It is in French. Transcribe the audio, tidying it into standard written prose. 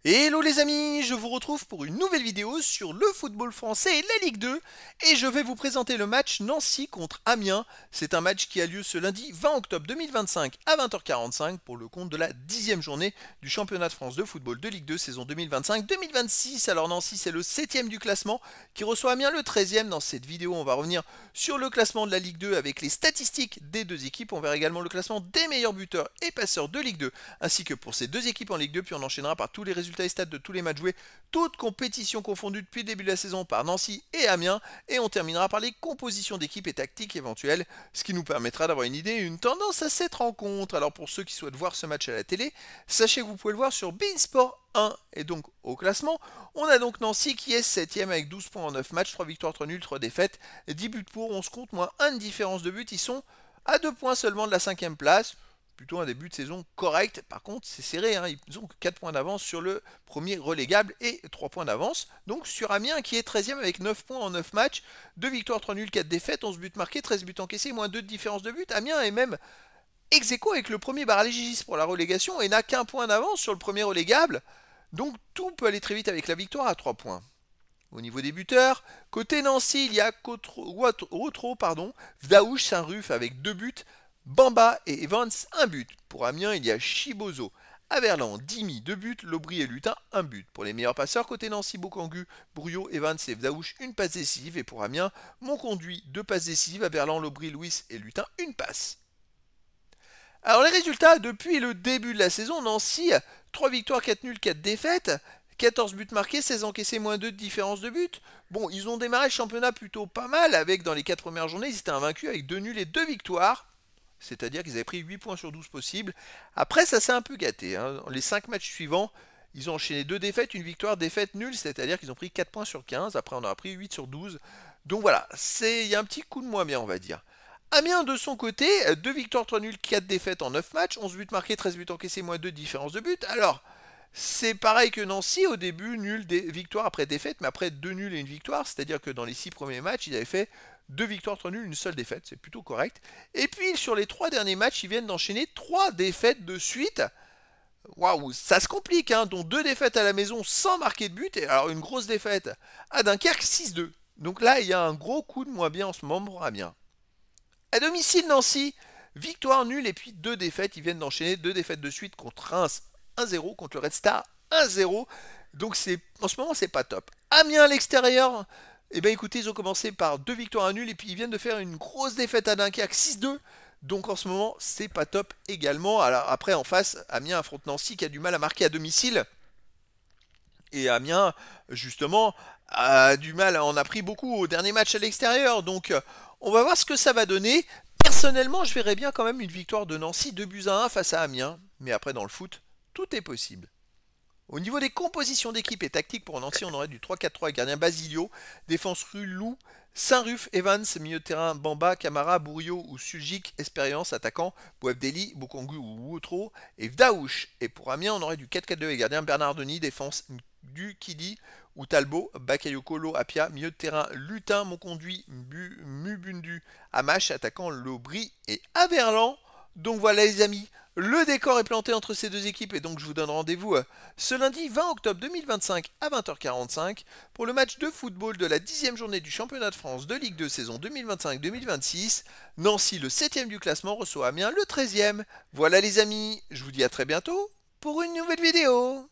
Hello les amis, je vous retrouve pour une nouvelle vidéo sur le football français et la Ligue 2 et je vais vous présenter le match Nancy contre Amiens. C'est un match qui a lieu ce lundi 20 octobre 2025 à 20h45 pour le compte de la 10e journée du championnat de France de football de Ligue 2 saison 2025-2026. Alors Nancy c'est le 7e du classement qui reçoit Amiens le 13e. Dans cette vidéo on va revenir sur le classement de la Ligue 2 avec les statistiques des deux équipes. On verra également le classement des meilleurs buteurs et passeurs de Ligue 2 ainsi que pour ces deux équipes en Ligue 2, puis on enchaînera par tous les résultats et stats de tous les matchs joués, toutes compétitions confondues depuis le début de la saison par Nancy et Amiens, et on terminera par les compositions d'équipes et tactiques éventuelles, ce qui nous permettra d'avoir une idée et une tendance à cette rencontre. Alors pour ceux qui souhaitent voir ce match à la télé, sachez que vous pouvez le voir sur beIN Sport 1. Et donc au classement, on a donc Nancy qui est 7ème avec 12 points en 9 matchs, 3 victoires, 3 nuls, 3 défaites, 10 buts pour, 11 contre, moins 1 de différence de but. Ils sont à 2 points seulement de la 5ème place. Plutôt un début de saison correct. Par contre, c'est serré. Ils ont 4 points d'avance sur le premier relégable et 3 points d'avance. Donc sur Amiens qui est 13e avec 9 points en 9 matchs. 2 victoires, 3 nuls, 4 défaites, 11 buts marqués, 13 buts encaissés, moins 2 de différence de but. Amiens est même ex-aequo avec le premier Bar-Légistes pour la relégation et n'a qu'un point d'avance sur le premier relégable. Donc tout peut aller très vite avec la victoire à 3 points. Au niveau des buteurs, côté Nancy, il y a Rotro, Vdaouch, Saint-Ruf avec 2 buts, Bamba et Evans, 1 but. Pour Amiens, il y a Chibozo, Averland, Dimi, 2 buts, Lobry et Lutin, 1 but. Pour les meilleurs passeurs, côté Nancy, Bokangu, Bouriot, Evans et Vdaouch, une passe décisive. Et pour Amiens, Monconduit, 2 passes décisives, Averland, Lobry, Louis et Lutin, une passe. Alors les résultats, depuis le début de la saison, Nancy, 3 victoires, 4 nuls, 4 défaites. 14 buts marqués, 16 encaissés, moins 2 de différence de but. Bon, ils ont démarré le championnat plutôt pas mal, avec dans les 4 premières journées, ils étaient invaincus avec 2 nuls et 2 victoires. C'est-à-dire qu'ils avaient pris 8 points sur 12 possibles. Après, ça s'est un peu gâté. Les 5 matchs suivants, ils ont enchaîné 2 défaites, une victoire, défaite, nulle. C'est-à-dire qu'ils ont pris 4 points sur 15. Après, on a pris 8 sur 12. Donc voilà, il y a un petit coup de moins bien, on va dire. Amiens de son côté, 2 victoires, 3 nuls, 4 défaites en 9 matchs. 11 buts marqués, 13 buts encaissés, moins 2 de différence de but. Alors, c'est pareil que Nancy, au début, nul, victoire après défaite, mais après 2 nuls et une victoire, c'est-à-dire que dans les 6 premiers matchs, ils avaient fait 2 victoires, 3 nuls, une seule défaite, c'est plutôt correct. Et puis sur les 3 derniers matchs, ils viennent d'enchaîner 3 défaites de suite. Waouh, ça se complique, dont 2 défaites à la maison sans marquer de but, et alors une grosse défaite à Dunkerque 6-2. Donc là, il y a un gros coup de moins bien en ce moment pour Amiens. À domicile, Nancy, victoire nulle et puis 2 défaites, ils viennent d'enchaîner 2 défaites de suite contre Reims 1-0, contre le Red Star 1-0. Donc en ce moment, c'est pas top. Amiens à l'extérieur, eh bien écoutez, ils ont commencé par 2 victoires à nul et puis ils viennent de faire une grosse défaite à Dunkerque 6-2. Donc en ce moment, c'est pas top également. Alors après, en face, Amiens affronte Nancy qui a du mal à marquer à domicile. Et Amiens, justement, a du mal, en a pris beaucoup au dernier match à l'extérieur. Donc on va voir ce que ça va donner. Personnellement, je verrais bien quand même une victoire de Nancy 2-1 face à Amiens. Mais après, dans le foot, tout est possible. Au niveau des compositions d'équipe et tactiques pour Nancy, on aurait du 3-4-3 avec gardien Basilio, défense Lou, Saint-Ruf, Evans, milieu de terrain Bamba, Camara, Bouriot ou Suljic, expérience, attaquant, Bouabdeli, Bokongu ou Woutro, et Vdaouch. Et pour Amiens, on aurait du 4-4-2 avec gardien Bernard Denis, défense du Kidi ou Talbot, Bakayoko, Apia, milieu de terrain Lutin, Monconduit, Mubundu, Amash, attaquant Lobry et Averland. Donc voilà les amis, le décor est planté entre ces deux équipes et donc je vous donne rendez-vous ce lundi 20 octobre 2025 à 20h45 pour le match de football de la 10e journée du championnat de France de Ligue 2 saison 2025-2026. Nancy, le 7e du classement, reçoit Amiens, le 13e. Voilà les amis, je vous dis à très bientôt pour une nouvelle vidéo.